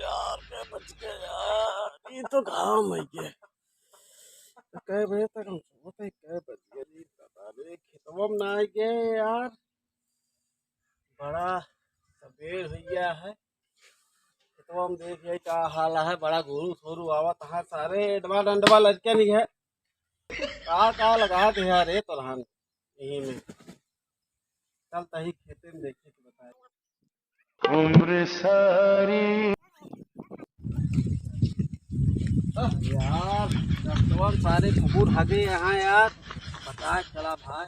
यार क्या बच गया यार, ये तो घाम है ये। तो कै बजे तक हम सोते कै बज गए जी, पता नहीं खेतवा में ना आ गए यार। बड़ा सबेर हो गया है, खेतवा में देखिए क्या हाल है, बड़ा घोरू छोरू आवत है, सारे डबा डंडवा लड़के नहीं है। का लगा दे यार ये तो रहन यही में चलता ही खेते में देखे तो बताए उम्र सारी। यार कस्टमर सारे कुकुर भागे यहाँ यार, पता चला भाई।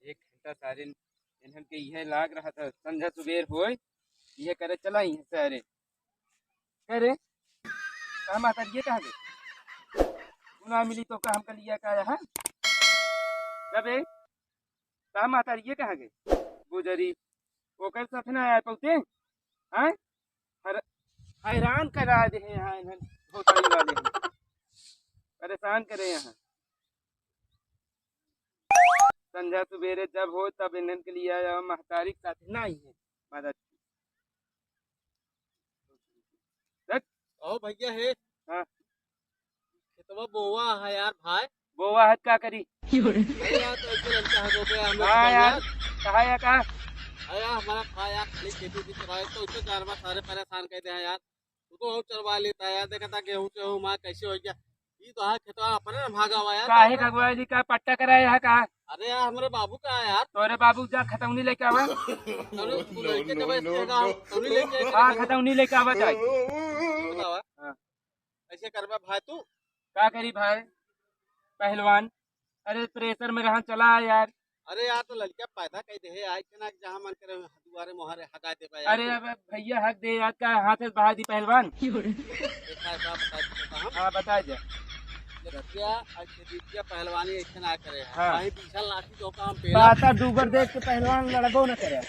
एक घंटा सारे इन्हन के यह लाग रहा था, संध्या सुबेर होए यह करे चला ही सारे करे कहा माता ये कहा गए ना मिली तो का हमका लिया का है जब कहा माता ये कहा गए गुजरी ओकर साथ ना आया पौते हैं हैरान करा दे यहाँ इन्हन धोतरी वाले हैं, परेशान करे यहाँ। संध्या सुबेरे जब हो तब इन्हन के लिए आया महतारी के साथ ना ही है मदद ओ भैया है। हाँ खेतवा बोवा है यार भाई, बोवा हद का करी यार तो ऐसे लगता है तो हम हाँ यार कहा या कहा अरे हमारा भाई यार खाली खेती की चराए तो उससे जानवर सारे परेशान कहते हैं यार। तू तो और चरवा लेता है यार, देखा था गेहूं से हूँ माँ कैसे हो गया। ये तो है खेतवा अपने ना भागा हुआ यार। काहे खगवा जी का पट्टा कराया है कहा अरे यार हमारे बाबू का है यार। तोरे बाबू जा खतौनी लेके आवा हाँ खतौनी लेके आवा जाए ऐसे करवा भाई तू का करी भाई पहलवान। अरे प्रेशर में रहा चला यार। अरे यार तो लड़कियां पैदा कह दे आए ना जहाँ मन करे दुआरे मोहरे हटा दे पाए। अरे अब भैया हक दे यार का हाथ से बहा दी पहलवान हाँ बता दे पहलवानी ऐसे ना करे हाँ। पीछा लाठी तो काम बाता डूबर देख के पहलवान लड़को न करे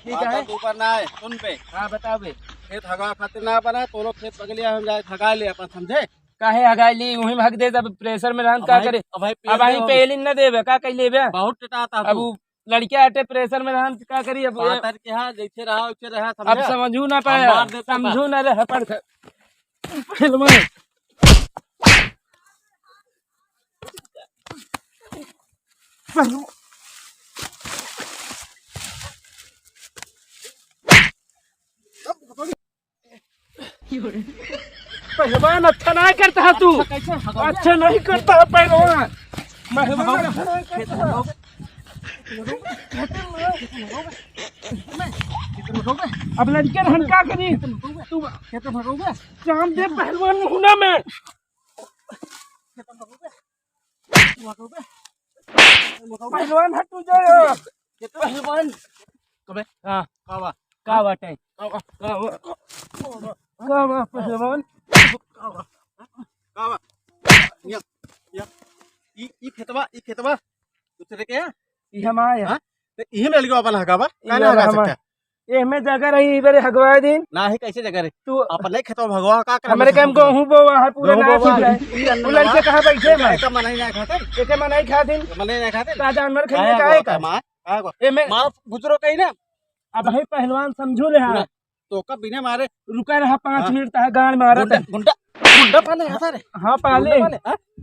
ठीक है ऊपर ना है सुन पे। हाँ बताओ बे खेत हगा खातिर ना बना तो खेत बगलिया हम जाए हगा ले अपन समझे काहे हगाई ली वही हक दे तब प्रेशर में रहन का करे अब वही पेल न देबे का कह लेबे बहुत टटाता अब लड़कियां अटे प्रेशर में रहन का करी अब जैसे रहा वैसे रहा अब समझू ना पाया समझू ना रह पर पहलवान पहलवान अच्छा नहीं करता है तू, अच्छा नहीं करता है पहलवान। अब लड़के रहन क्या करी तू जान दे पहलवान मुहना में पहलवान हटू जाए पहलवान हाँ का बाटे पहलवान ई खेतवा दूसरे के ये हम आए हां तो ई में लगियो अपन हगावा का ना हगा सकता ए में जगह रही इधर हगवा दिन ना है कैसे जगह रे तू अपन नहीं खेतवा भगवा का कर हमरे काम को हूं बोवा है पूरा ना हो जाए तू लड़के कहां बैठे मैं का मनाई ना खाते एके मनाई खातिन मनाई ना खाते का जानवर खाने का है का मां ए में मार गुजरो कहीं ना। अब भाई पहलवान समझो ले हां तो का बिना मारे रुका रहा 5 मिनट तक गाड़ मारा था गुंडा गुंडा पाले है रे हां पाले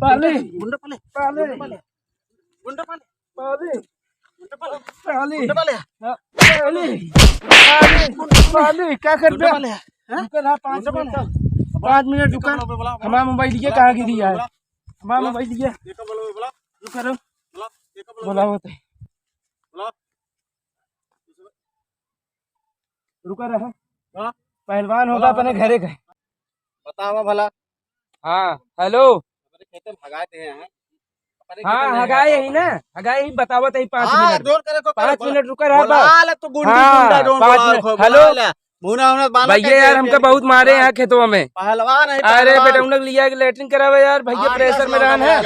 पाले गुंडा पाले पाले गुंडा पाले पाले पाले पाले पाले पाले पाले पाले क्या कर दे रुका रहा 5 मिनट 5 मिनट रुका हमारा मोबाइल ये कहाँ गिरी यार हमारा मोबाइल ये रुका रहो बोला होते रुका रहा पहलवान होगा अपने घरे गए बतावा भला। हाँ हेलो हमारे खेते में भगाते हैं हाँ हगाए यही ना हगाए यही बतावत है 5 मिनट जोर करे को 5 मिनट रुका रहा बोला तो गुंडी हाँ, गुंडा जोन 5 मिनट हेलो मुना मुना बाला भैया यार हमका बहुत मारे यहाँ खेतों में पहलवान है अरे बेटा उन लोग लिया लेटरिन करावे यार भैया प्रेशर में रहन है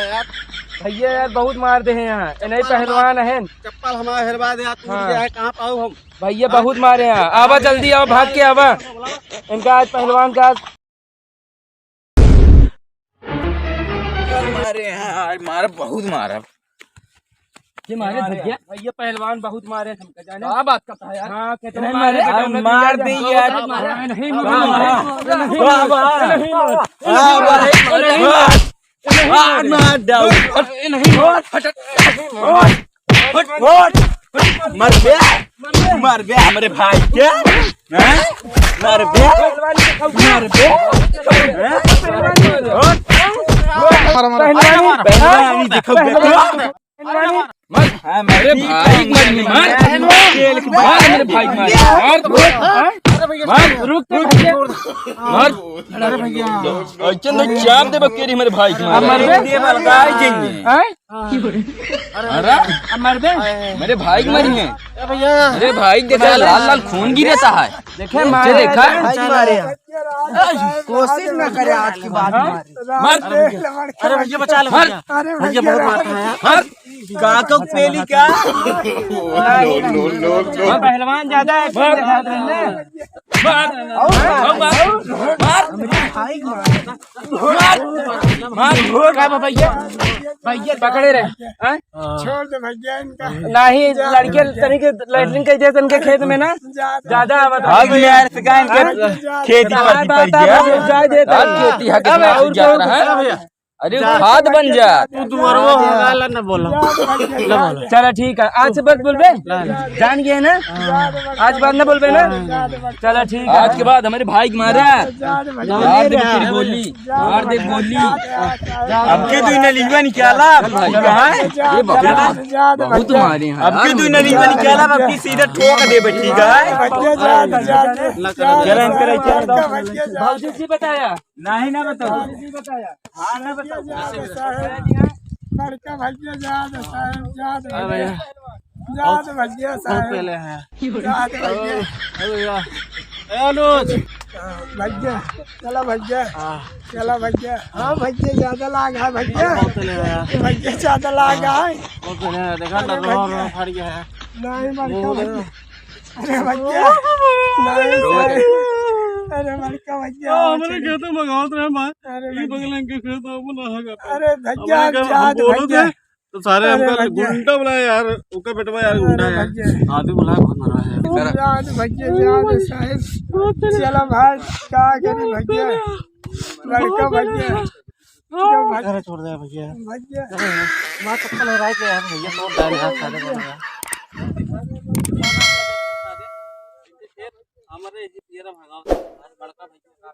भैया यार बहुत मार दे हैं यहाँ नहीं पहलवान है चप्पल हमारा हेरवा दे टूट गया है कहाँ पाऊ हम भैया बहुत मारे यहाँ आवा जल्दी आओ भाग के आवा इनका आज पहलवान का मारे हैं आज मारा बहुत मारा ये मारे भैया भैया पहलवान बहुत मारे हमका जाने। क्या बात करता है यार? हाँ कितने नहीं मारे मारे, बेटा, मार उन्होंने दे दिया यार। बहुत मारा। नहीं मर बे हमारे भाई के मर बे पहलवानी देखो मेरे भाई मेरे भाई रुक अरे भैया चंद चाप दे बकेरी मेरे भाई मर बे अरे मरबे मेरे भाई मरी हैं भैया मेरे भाई देखा लाल लाल खून गिरता है देखे नीचे देखा कोशिश न करे आज की बात मर अरे भैया बचा लो भैया भैया बहुत मारता है मर काको पेली का पहलवान ज्यादा है भैया पकड़े रहे छोड़ दे भैया इनका नहीं लड़के तरीके लैटरिन के जैसे उनके खेत में ना ज्यादा भाग यार सिकान के खेती पर पड़ गया खेती हक में जा रहा है अरे खाद बन जा तू वो न बोलो चलो ठीक है आज से बस बोलबे जान गए ना आज बाद न बोलबे ना चलो ठीक है आज के बाद हमारे भाई मारा यार देख तेरी बोली यार देख बोली अब के तू ने लीवा निकाला भाई कहां है ये बहुत मारे हैं अब के तू ने लीवा निकाला अब की सीधा ठोक दे बच्ची का चलन करे भाजी जी बताया नहीं ना बताओ बताया हां ना बताओ लड़का भैया जाद भैया साहब पहले है जाद भैया अनुज भैया चला भैया हाँ भैया ज्यादा लागा भैया भैया ज्यादा लागा है देखा ना फट गया है नहीं मरका अरे भैया नहीं अरे मरका भैया हमारे खेत में गाँव रहे मां ये बगल के खेत में ना होगा अरे भैया जाद भैया तो सारे हमका गुंडा बुलाया यार उनका बेटवा यार गुंडा है आदमी बुलाया बहुत मारा है जाद भैया जाद साहब चलो भाई क्या करें भैया लड़का भैया छोड़ दे भैया मां चप्पल लगा के यार भैया छोड़ दे यार सारे हमारे ये भागा बड़का भैया